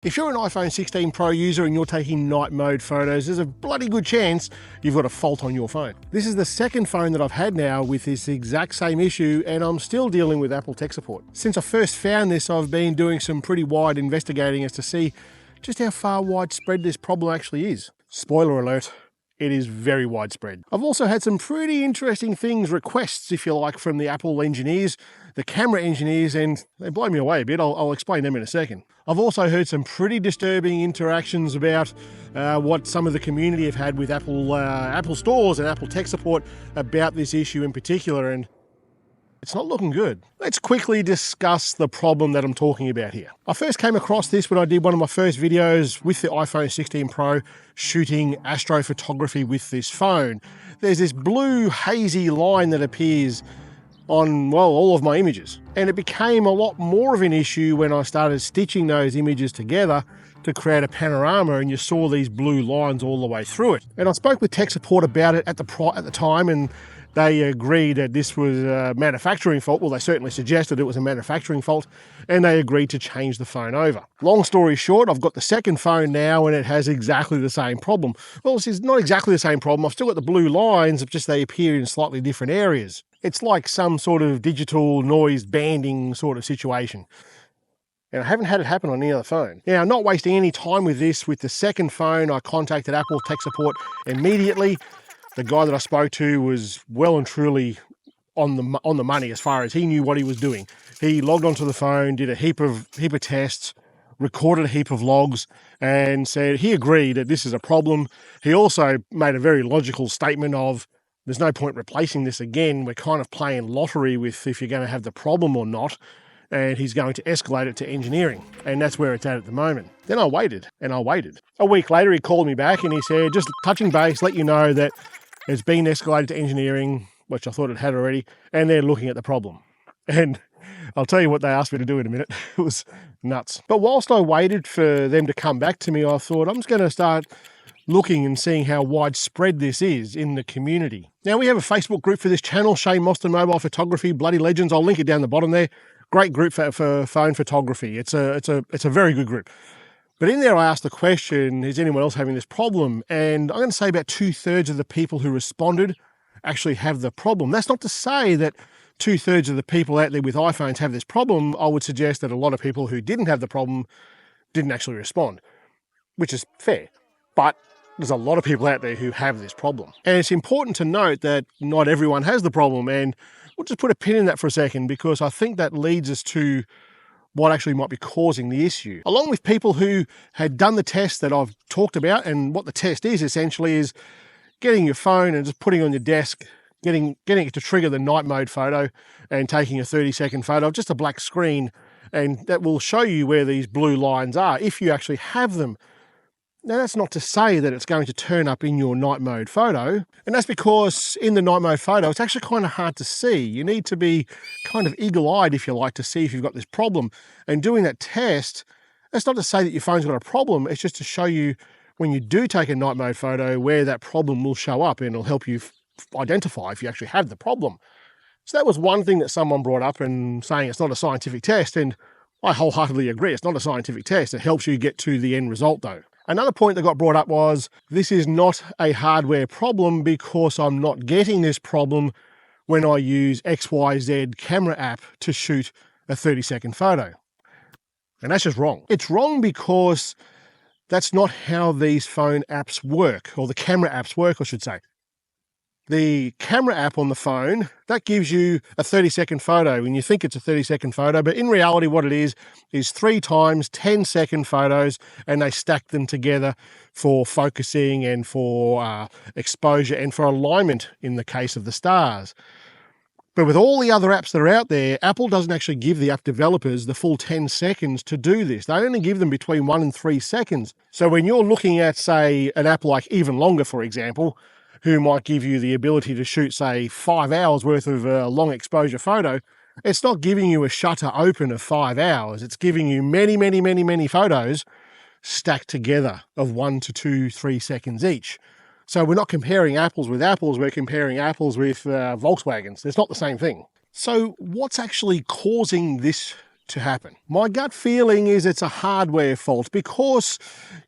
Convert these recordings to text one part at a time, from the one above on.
If you're an iPhone 16 Pro user and you're taking night mode photos, there's a bloody good chance you've got a fault on your phone. This is the second phone that I've had now with this exact same issue, and I'm still dealing with Apple tech support. Since I first found this, I've been doing some pretty wide investigating as to see just how far widespread this problem actually is. Spoiler alert, it is very widespread. I've also had some pretty interesting requests, if you like, from the Apple engineers, the camera engineers, and they blow me away a bit. I'll explain them in a second. I've also heard some pretty disturbing interactions about what some of the community have had with Apple stores and Apple tech support about this issue in particular, and it's not looking good. Let's quickly discuss the problem that I'm talking about here. I first came across this when I did one of my first videos with the iPhone 16 Pro shooting astrophotography with this phone. There's this blue hazy line that appears on, well, all of my images. And it became a lot more of an issue when I started stitching those images together to create a panorama, and you saw these blue lines all the way through it. And I spoke with tech support about it at the time, and they agreed that this was a manufacturing fault. Well, they certainly suggested it was a manufacturing fault, and they agreed to change the phone over. Long story short, I've got the second phone now, and it has exactly the same problem. Well, this is not exactly the same problem. I've still got the blue lines, just they appear in slightly different areas. It's like some sort of digital noise banding sort of situation. And I haven't had it happen on any other phone. Now, I'm not wasting any time with this. With the second phone, I contacted Apple tech support immediately. The guy that I spoke to was well and truly on the money as far as he knew what he was doing. He logged onto the phone, did a heap of tests, recorded a heap of logs, and said he agreed that this is a problem. He also made a very logical statement of, there's no point replacing this again. We're kind of playing lottery with if you're going to have the problem or not. And he's going to escalate it to engineering. And that's where it's at the moment. Then I waited and I waited. A week later, he called me back and he said, just touching base, let you know that it's been escalated to engineering, which I thought it had already, and they're looking at the problem. And I'll tell you what they asked me to do in a minute. It was nuts. But whilst I waited for them to come back to me, I thought I'm just going to start looking and seeing how widespread this is in the community. Now, we have a Facebook group for this channel, Shane Mostyn Mobile Photography, Bloody Legends. I'll link it down the bottom there. Great group for phone photography. It's a very good group. But in there, I asked the question, is anyone else having this problem? And I'm going to say about 2/3 of the people who responded actually have the problem. That's not to say that 2/3 of the people out there with iPhones have this problem. I would suggest that a lot of people who didn't have the problem didn't actually respond, which is fair. But there's a lot of people out there who have this problem. And it's important to note that not everyone has the problem. And we'll just put a pin in that for a second, because I think that leads us to what actually might be causing the issue. Along with people who had done the test that I've talked about, and what the test is essentially is getting your phone and just putting it on your desk, getting it to trigger the night mode photo and taking a 30-second photo of just a black screen, and that will show you where these blue lines are if you actually have them. Now, that's not to say that it's going to turn up in your night mode photo, and that's because in the night mode photo, it's actually kind of hard to see. You need to be kind of eagle-eyed, if you like, to see if you've got this problem. And doing that test, that's not to say that your phone's got a problem, it's just to show you when you do take a night mode photo where that problem will show up, and it'll help you identify if you actually have the problem. So that was one thing that someone brought up, and saying it's not a scientific test, and I wholeheartedly agree, it's not a scientific test. It helps you get to the end result though. Another point that got brought up was, this is not a hardware problem because I'm not getting this problem when I use XYZ camera app to shoot a 30-second photo. And that's just wrong. It's wrong because that's not how these phone apps work, or the camera apps work, I should say. The camera app on the phone, that gives you a 30-second photo, and you think it's a 30-second photo, but in reality what it is 3 times 10-second photos, and they stack them together for focusing and for exposure and for alignment in the case of the stars. But with all the other apps that are out there, Apple doesn't actually give the app developers the full 10 seconds to do this. They only give them between 1 and 3 seconds. So when you're looking at, say, an app like Even Longer, for example, who might give you the ability to shoot, say, 5 hours worth of a long exposure photo, it's not giving you a shutter open of 5 hours. It's giving you many photos stacked together of 1 to 2, 3 seconds each. So we're not comparing apples with apples, we're comparing apples with Volkswagens. It's not the same thing. So what's actually causing this to happen. My gut feeling is it's a hardware fault because,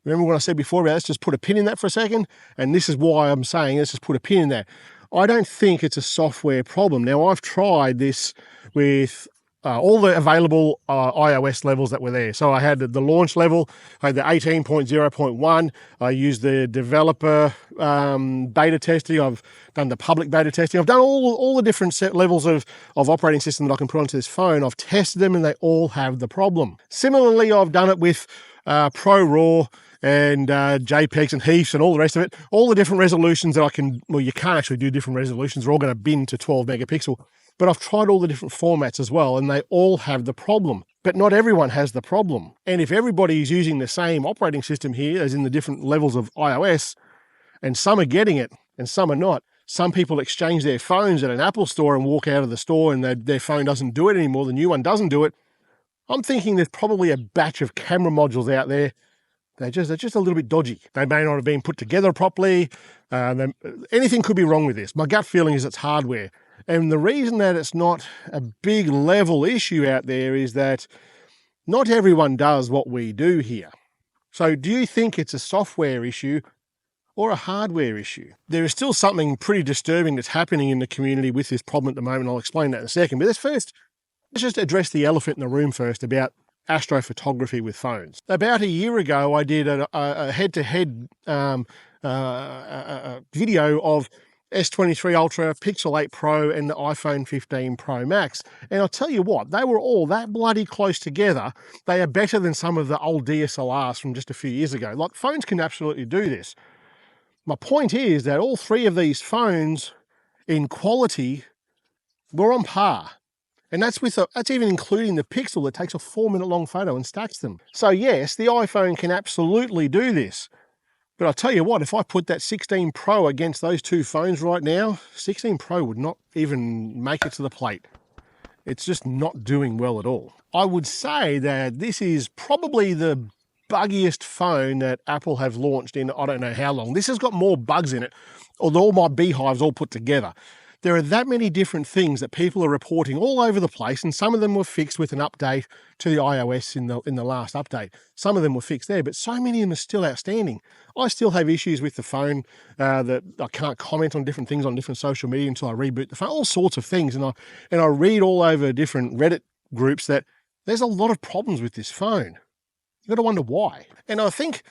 remember what I said before about let's just put a pin in that for a second, and this is why I'm saying let's just put a pin in that. I don't think it's a software problem. Now, I've tried this with all the available iOS levels that were there. So I had the launch level, I had the 18.0.1, I used the developer beta testing, I've done the public beta testing, I've done all the different set levels of operating system that I can put onto this phone. I've tested them and they all have the problem. Similarly, I've done it with Pro Raw and JPEGs and HEIFs and all the rest of it, all the different resolutions that I can, well, you can't actually do different resolutions, they're all going to bin to 12 megapixel. But I've tried all the different formats as well, and they all have the problem. But not everyone has the problem. And if everybody is using the same operating system here, as in the different levels of iOS, and some are getting it and some are not, some people exchange their phones at an Apple store and walk out of the store and their phone doesn't do it anymore, the new one doesn't do it. I'm thinking there's probably a batch of camera modules out there. They're just a little bit dodgy. They may not have been put together properly. Anything could be wrong with this. My gut feeling is it's hardware. And the reason that it's not a big level issue out there is that not everyone does what we do here. So do you think it's a software issue or a hardware issue? There is still something pretty disturbing that's happening in the community with this problem at the moment. I'll explain that in a second. But let's just address the elephant in the room first about astrophotography with phones. About a year ago, I did a head-to-head video of S23 Ultra, Pixel 8 Pro, and the iPhone 15 Pro Max. And I'll tell you what, they were all that bloody close together. They are better than some of the old DSLRs from just a few years ago. Like, phones can absolutely do this. My point is that all three of these phones in quality were on par. And that's even including the Pixel that takes a 4-minute long photo and stacks them. So yes, the iPhone can absolutely do this. But I'll tell you what, if I put that 16 Pro against those two phones right now, 16 Pro would not even make it to the plate. It's just not doing well at all. I would say that this is probably the buggiest phone that Apple have launched in I don't know how long. This has got more bugs in it, although all my beehives all put together. There are that many different things that people are reporting all over the place, and some of them were fixed with an update to the iOS in the last update. Some of them were fixed there, but so many of them are still outstanding. I still have issues with the phone that I can't comment on different things on different social media until I reboot the phone, all sorts of things. And I read all over different Reddit groups that there's a lot of problems with this phone. You've got to wonder why. And I think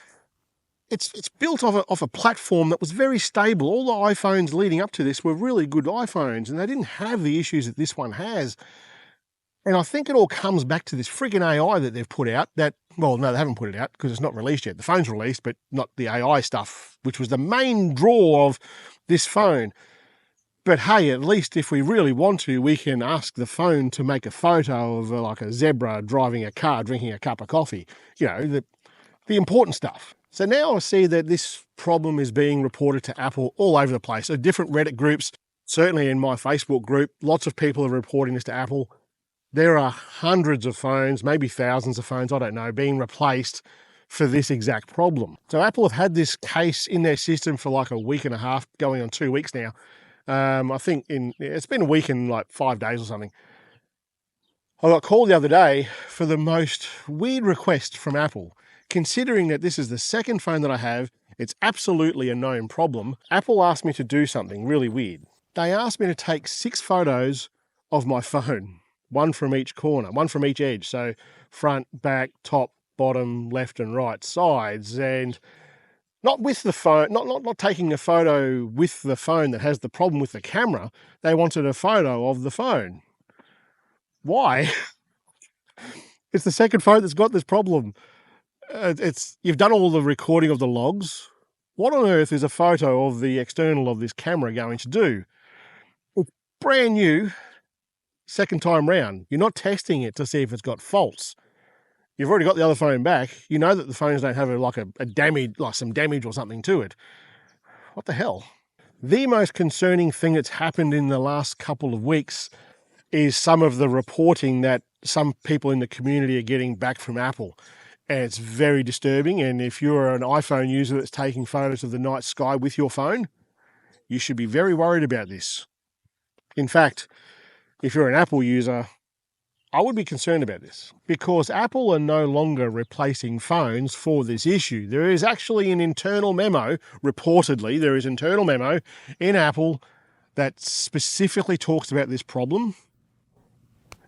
it's built off a platform that was very stable. All the iPhones leading up to this were really good iPhones, and they didn't have the issues that this one has. And I think it all comes back to this friggin' AI that they've put out that, well, no, they haven't put it out because it's not released yet. The phone's released, but not the AI stuff, which was the main draw of this phone. But hey, at least if we really want to, we can ask the phone to make a photo of like a zebra driving a car, drinking a cup of coffee. You know, the important stuff. So now I see that this problem is being reported to Apple all over the place. So different Reddit groups, certainly in my Facebook group, lots of people are reporting this to Apple. There are hundreds of phones, maybe thousands of phones, I don't know, being replaced for this exact problem. So Apple have had this case in their system for like a week and a half, going on 2 weeks now. I think it's been a week and like 5 days or something. I got called the other day for the most weird request from Apple. Considering that this is the second phone that I have, it's absolutely a known problem. Apple asked me to do something really weird. They asked me to take 6 photos of my phone, one from each corner, one from each edge. So front, back, top, bottom, left and right sides, and not with the phone, not taking a photo with the phone that has the problem with the camera. They wanted a photo of the phone. Why? It's the second phone that's got this problem. You've done all the recording of the logs. What on earth is a photo of the external of this camera going to do? It's brand new, second time round. You're not testing it to see if it's got faults. You've already got the other phone back. You know that the phones don't have a damage, like some damage or something to it. What the hell? The most concerning thing that's happened in the last couple of weeks is some of the reporting that some people in the community are getting back from Apple. And it's very disturbing. And if you're an iPhone user that's taking photos of the night sky with your phone, you should be very worried about this. In fact, if you're an Apple user, I would be concerned about this because Apple are no longer replacing phones for this issue. There is actually an internal memo, reportedly, there is an internal memo in Apple that specifically talks about this problem,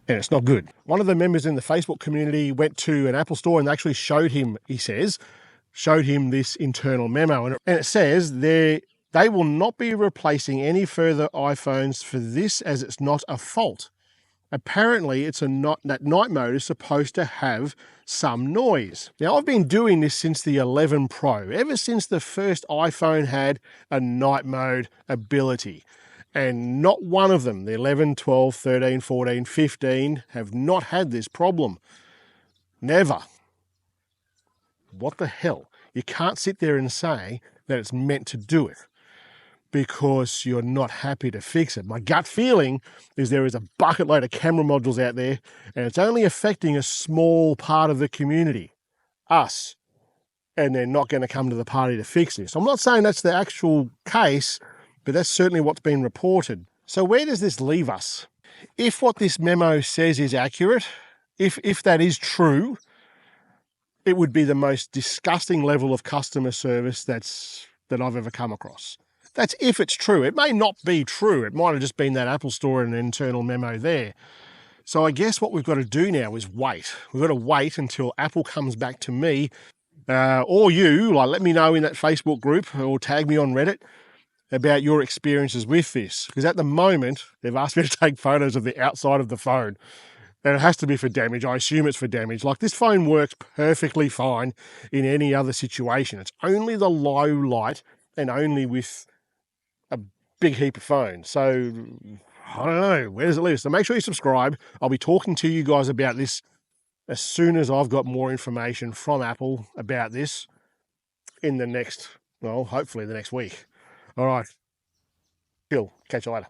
and it's not good. One of the members in the Facebook community went to an Apple store and actually showed him, he says, showed him this internal memo. And it says they will not be replacing any further iPhones for this as it's not a fault. Apparently, that night mode is supposed to have some noise. Now, I've been doing this since the 11 Pro, ever since the first iPhone had a night mode ability. And not one of them, the 11, 12, 13, 14, 15, have not had this problem. Never. What the hell? You can't sit there and say that it's meant to do it because you're not happy to fix it. My gut feeling is there is a bucket load of camera modules out there and it's only affecting a small part of the community, us, and they're not going to come to the party to fix this. I'm not saying that's the actual case, but that's certainly what's been reported. So where does this leave us? If what this memo says is accurate, if that is true, it would be the most disgusting level of customer service that I've ever come across. That's if it's true. It may not be true. It might have just been that Apple Store and an internal memo there. So I guess what we've got to do now is wait. We've got to wait until Apple comes back to me or you, like let me know in that Facebook group or tag me on Reddit about your experiences with this. Because at the moment, they've asked me to take photos of the outside of the phone. And it has to be for damage. I assume it's for damage. Like this phone works perfectly fine in any other situation. It's only the low light and only with a big heap of phones. So I don't know, where does it leave us? So make sure you subscribe. I'll be talking to you guys about this as soon as I've got more information from Apple about this in the next, well, hopefully the next week. All right, cool. Catch you later.